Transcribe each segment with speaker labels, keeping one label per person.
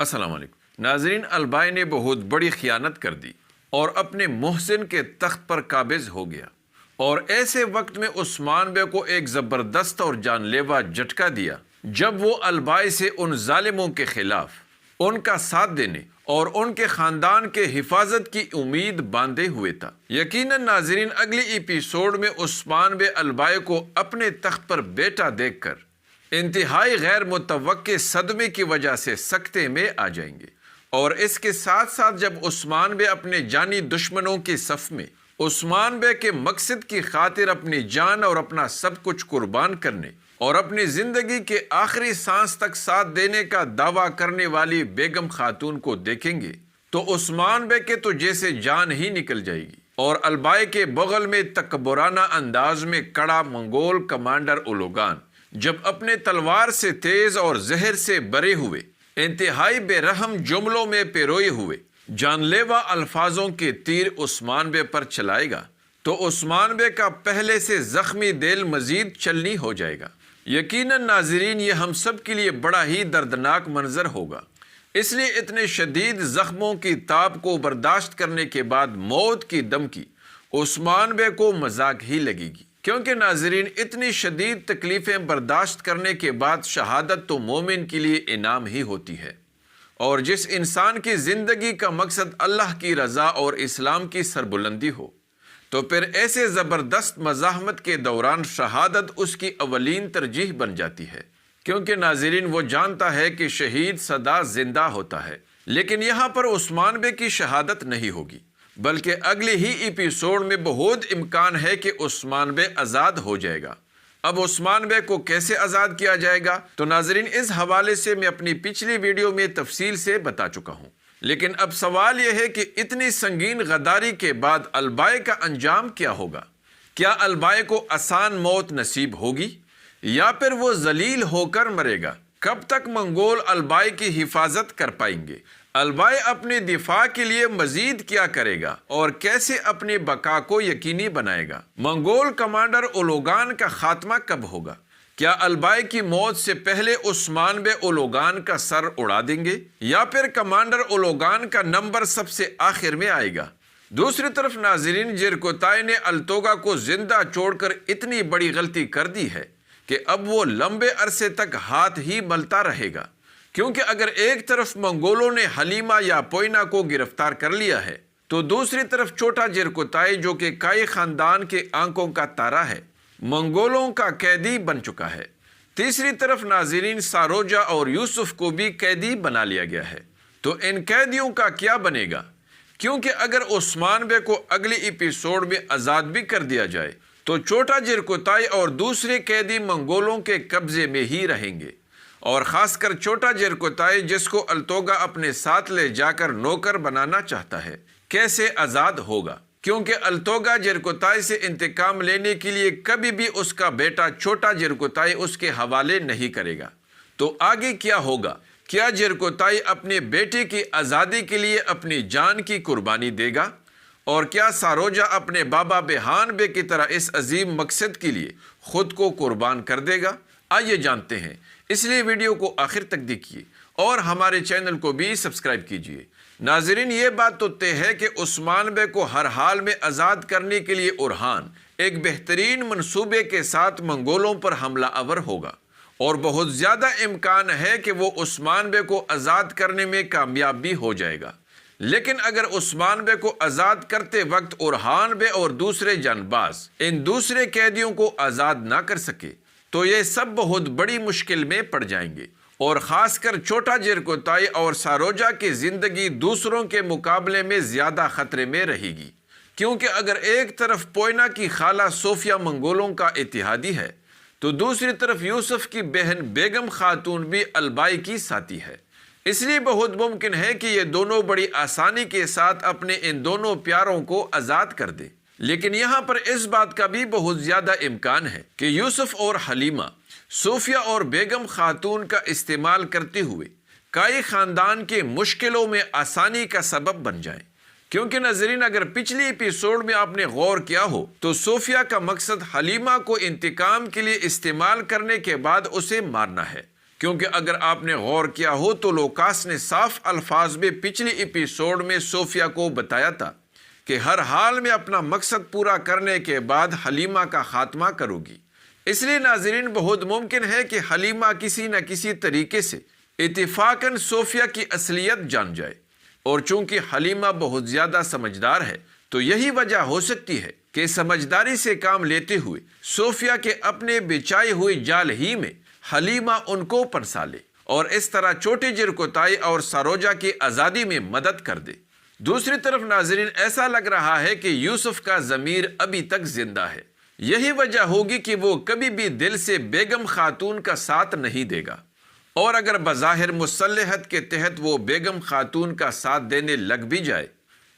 Speaker 1: السلام علیکم ناظرین، البائی نے بہت بڑی خیانت کر دی اور اپنے محسن کے تخت پر قابض ہو گیا، اور ایسے وقت میں عثمان بے کو ایک زبردست اور جان لیوا جھٹکا دیا جب وہ البائی سے ان ظالموں کے خلاف ان کا ساتھ دینے اور ان کے خاندان کے حفاظت کی امید باندھے ہوئے تھا۔ یقیناً ناظرین، اگلی ایپیسوڈ میں عثمان بے البائی کو اپنے تخت پر بیٹا دیکھ کر انتہائی غیر متوقع صدمے کی وجہ سے سکتے میں آ جائیں گے، اور اس کے ساتھ ساتھ جب عثمان بے اپنے جانی دشمنوں کے صف میں عثمان بے کے مقصد کی خاطر اپنی جان اور اپنا سب کچھ قربان کرنے اور اپنی زندگی کے آخری سانس تک ساتھ دینے کا دعویٰ کرنے والی بیگم خاتون کو دیکھیں گے تو عثمان بے کے تو جیسے جان ہی نکل جائے گی، اور البائی کے بغل میں تکبرانہ انداز میں کڑا منگول کمانڈر اولوگان جب اپنے تلوار سے تیز اور زہر سے بھرے ہوئے انتہائی بے رحم جملوں میں پیروئے ہوئے جان لیوا الفاظوں کے تیر عثمان بے پر چلائے گا تو عثمان بے کا پہلے سے زخمی دل مزید چلنی ہو جائے گا۔ یقیناً ناظرین، یہ ہم سب کے لیے بڑا ہی دردناک منظر ہوگا، اس لیے اتنے شدید زخموں کی تاب کو برداشت کرنے کے بعد موت کی دھمکی عثمان بے کو مذاق ہی لگے گی، کیونکہ ناظرین اتنی شدید تکلیفیں برداشت کرنے کے بعد شہادت تو مومن کے لیے انعام ہی ہوتی ہے، اور جس انسان کی زندگی کا مقصد اللہ کی رضا اور اسلام کی سربلندی ہو تو پھر ایسے زبردست مزاحمت کے دوران شہادت اس کی اولین ترجیح بن جاتی ہے، کیونکہ ناظرین وہ جانتا ہے کہ شہید سدا زندہ ہوتا ہے۔ لیکن یہاں پر عثمان بے کی شہادت نہیں ہوگی، بلکہ اگلے ہی ایپیسوڈ میں بہت امکان ہے کہ عثمان بے آزاد ہو جائے گا۔ اب عثمان بے کو کیسے آزاد کیا جائے گا تو ناظرین اس حوالے سے میں اپنی پچھلی ویڈیو میں تفصیل سے بتا چکا ہوں، لیکن اب سوال یہ ہے کہ اتنی سنگین غداری کے بعد البائی کا انجام کیا ہوگا؟ کیا البائی کو آسان موت نصیب ہوگی یا پھر وہ ذلیل ہو کر مرے گا؟ کب تک منگول البائی کی حفاظت کر پائیں گے؟ البائی اپنے دفاع کے لیے مزید کیا کرے گا اور کیسے اپنی بقا کو یقینی بنائے گا؟ منگول کمانڈر اولوگان کا خاتمہ کب ہوگا؟ کیا البائی کی موت سے پہلے عثمان بے اولوگان کا سر اڑا دیں گے یا پھر کمانڈر اولوگان کا نمبر سب سے آخر میں آئے گا؟ دوسری طرف ناظرین، جرکوتائی نے التوگا کو زندہ چھوڑ کر اتنی بڑی غلطی کر دی ہے کہ اب وہ لمبے عرصے تک ہاتھ ہی ملتا رہے گا، کیونکہ اگر ایک طرف منگولوں نے حلیمہ یا پوئنا کو گرفتار کر لیا ہے تو دوسری طرف چھوٹا جرکوتائی جو کہ کائی خاندان کے آنکھوں کا تارا ہے منگولوں کا قیدی بن چکا ہے۔ تیسری طرف ناظرین، ساروجہ اور یوسف کو بھی قیدی بنا لیا گیا ہے، تو ان قیدیوں کا کیا بنے گا؟ کیونکہ اگر عثمان بے کو اگلی ایپیسوڈ میں آزاد بھی کر دیا جائے تو چھوٹا جرکوتائی اور دوسرے قیدی منگولوں کے قبضے میں ہی رہیں گے، اور خاص کر چھوٹا جرکوتائی جس کو التوگا اپنے ساتھ لے جا کر نوکر بنانا چاہتا ہے، کیسے آزاد ہوگا؟ کیونکہ التوگا جرکوتائی سے انتقام لینے کے لیے کبھی بھی اس کا بیٹا چھوٹا جرکوتائی اس کے حوالے نہیں کرے گا۔ تو آگے کیا ہوگا؟ کیا جرکوتائی اپنے بیٹے کی آزادی کے لیے اپنی جان کی قربانی دے گا؟ اور کیا ساروجہ اپنے بابا بیہان بے کی طرح اس عظیم مقصد کے لیے خود کو قربان کر دے گا؟ آئیے جانتے ہیں، اس لیے ویڈیو کو آخر تک دیکھیے اور ہمارے چینل کو بھی سبسکرائب کیجیے۔ ناظرین، یہ بات تو طے ہے کہ عثمان بے کو ہر حال میں آزاد کرنے کے لیے اورحان ایک بہترین منصوبے کے ساتھ منگولوں پر حملہ آور ہوگا، اور بہت زیادہ امکان ہے کہ وہ عثمان بے کو آزاد کرنے میں کامیاب بھی ہو جائے گا۔ لیکن اگر عثمان بے کو آزاد کرتے وقت اورحان بے اور دوسرے جانباز ان دوسرے قیدیوں کو آزاد نہ کر سکے تو یہ سب بہت بڑی مشکل میں پڑ جائیں گے، اور خاص کر چھوٹا جرکوتائی اور ساروجہ کی زندگی دوسروں کے مقابلے میں زیادہ خطرے میں رہے گی، کیونکہ اگر ایک طرف پوئنا کی خالہ صوفیہ منگولوں کا اتحادی ہے تو دوسری طرف یوسف کی بہن بیگم خاتون بھی البائی کی ساتھی ہے۔ اس لیے بہت ممکن ہے کہ یہ دونوں بڑی آسانی کے ساتھ اپنے ان دونوں پیاروں کو آزاد کر دیں۔ لیکن یہاں پر اس بات کا بھی بہت زیادہ امکان ہے کہ یوسف اور حلیمہ صوفیہ اور بیگم خاتون کا استعمال کرتے ہوئے کائی خاندان کے مشکلوں میں آسانی کا سبب بن جائیں، کیونکہ ناظرین اگر پچھلی ایپیسوڈ میں آپ نے غور کیا ہو تو صوفیہ کا مقصد حلیمہ کو انتقام کے لیے استعمال کرنے کے بعد اسے مارنا ہے، کیونکہ اگر آپ نے غور کیا ہو تو لوکاس نے صاف الفاظ میں پچھلی ایپیسوڈ میں صوفیہ کو بتایا تھا کہ ہر حال میں اپنا مقصد پورا کرنے کے بعد حلیمہ کا خاتمہ کرو گی۔ اس لیے ناظرین، بہت ممکن ہے کہ حلیمہ کسی نہ کسی طریقے سے اتفاقاً صوفیہ کی اصلیت جان جائے، اور چونکہ حلیمہ بہت زیادہ سمجھدار ہے تو یہی وجہ ہو سکتی ہے کہ سمجھداری سے کام لیتے ہوئے صوفیہ کے اپنے بچھائے ہوئے جال ہی میں حلیمہ ان کو پھنسا لے اور اس طرح چھوٹے جرکوتائی اور سروجا کی آزادی میں مدد کر دے۔ دوسری طرف ناظرین، ایسا لگ رہا ہے کہ یوسف کا ضمیر ابھی تک زندہ ہے۔ یہی وجہ ہوگی کہ وہ کبھی بھی دل سے بیگم خاتون کا ساتھ نہیں دے گا، اور اگر بظاہر مصلحت کے تحت وہ بیگم خاتون کا ساتھ دینے لگ بھی جائے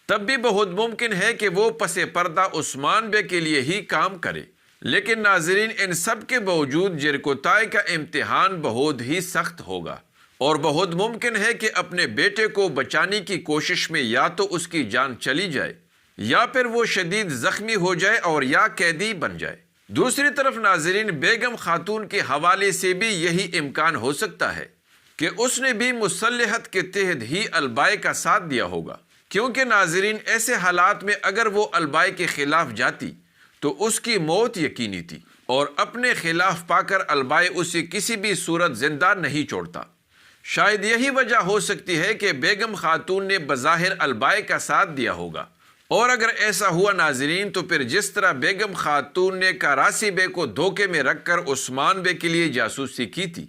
Speaker 1: تب بھی بہت ممکن ہے کہ وہ پس پردہ عثمان بے کے لیے ہی کام کرے۔ لیکن ناظرین، ان سب کے باوجود جرکوتائی کا امتحان بہت ہی سخت ہوگا، اور بہت ممکن ہے کہ اپنے بیٹے کو بچانے کی کوشش میں یا تو اس کی جان چلی جائے یا پھر وہ شدید زخمی ہو جائے اور یا قیدی بن جائے۔ دوسری طرف ناظرین، بیگم خاتون کے حوالے سے بھی یہی امکان ہو سکتا ہے کہ اس نے بھی مصلحت کے تحت ہی البائی کا ساتھ دیا ہوگا، کیونکہ ناظرین ایسے حالات میں اگر وہ البائی کے خلاف جاتی تو اس کی موت یقینی تھی، اور اپنے خلاف پا کر البائی اسے کسی بھی صورت زندہ نہیں چھوڑتا۔ شاید یہی وجہ ہو سکتی ہے کہ بیگم خاتون نے بظاہر البائی کا ساتھ دیا ہوگا، اور اگر ایسا ہوا ناظرین تو پھر جس طرح بیگم خاتون نے کراسی بے کو دھوکے میں رکھ کر عثمان بے کے لیے جاسوسی کی تھی،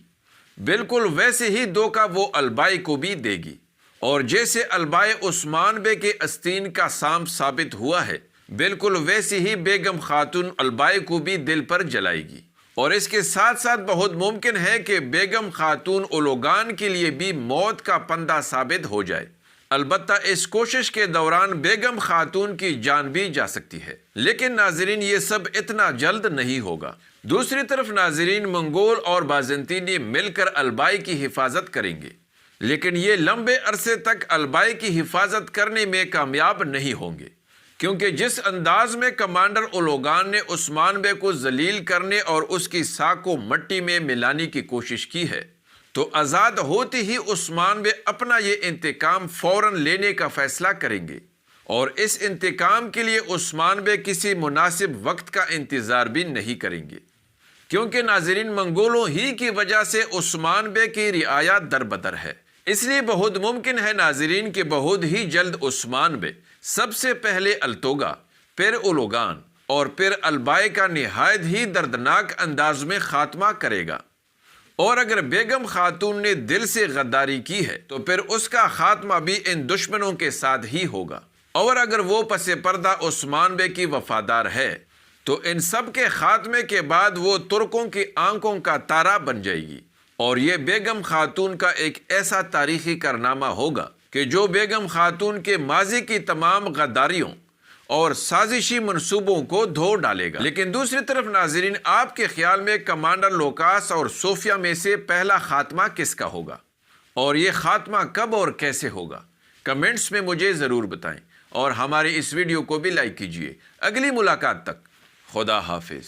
Speaker 1: بالکل ویسے ہی دھوکہ وہ البائی کو بھی دے گی، اور جیسے البائی عثمان بے کے استین کا سانپ ثابت ہوا ہے، بالکل ویسے ہی بیگم خاتون البائی کو بھی دل پر جلائے گی۔ اور اس کے ساتھ ساتھ بہت ممکن ہے کہ بیگم خاتون اولوگان کے لیے بھی موت کا پندہ ثابت ہو جائے۔ البتہ اس کوشش کے دوران بیگم خاتون کی جان بھی جا سکتی ہے، لیکن ناظرین یہ سب اتنا جلد نہیں ہوگا۔ دوسری طرف ناظرین، منگول اور بازنطینی مل کر البائی کی حفاظت کریں گے، لیکن یہ لمبے عرصے تک البائی کی حفاظت کرنے میں کامیاب نہیں ہوں گے، کیونکہ جس انداز میں کمانڈر اولوگان نے عثمان بے کو ذلیل کرنے اور اس کی ساکھ کو مٹی میں ملانے کی کوشش کی ہے، تو آزاد ہوتے ہی عثمان بے اپنا یہ انتقام فوراً لینے کا فیصلہ کریں گے، اور اس انتقام کے لیے عثمان بے کسی مناسب وقت کا انتظار بھی نہیں کریں گے، کیونکہ ناظرین منگولوں ہی کی وجہ سے عثمان بے کی رعایا دربدر ہے۔ اس لیے بہت ممکن ہے ناظرین کہ بہت ہی جلد عثمان بے سب سے پہلے التوگا، پھر اولوگان اور پھر البائی کا نہایت ہی دردناک انداز میں خاتمہ کرے گا، اور اگر بیگم خاتون نے دل سے غداری کی ہے تو پھر اس کا خاتمہ بھی ان دشمنوں کے ساتھ ہی ہوگا، اور اگر وہ پس پردہ عثمان بے کی وفادار ہے تو ان سب کے خاتمے کے بعد وہ ترکوں کی آنکھوں کا تارا بن جائے گی، اور یہ بیگم خاتون کا ایک ایسا تاریخی کارنامہ ہوگا کہ جو بیگم خاتون کے ماضی کی تمام غداریوں اور سازشی منصوبوں کو دھو ڈالے گا۔ لیکن دوسری طرف ناظرین، آپ کے خیال میں کمانڈر لوکاس اور صوفیہ میں سے پہلا خاتمہ کس کا ہوگا، اور یہ خاتمہ کب اور کیسے ہوگا؟ کمنٹس میں مجھے ضرور بتائیں، اور ہمارے اس ویڈیو کو بھی لائک کیجیے۔ اگلی ملاقات تک خدا حافظ۔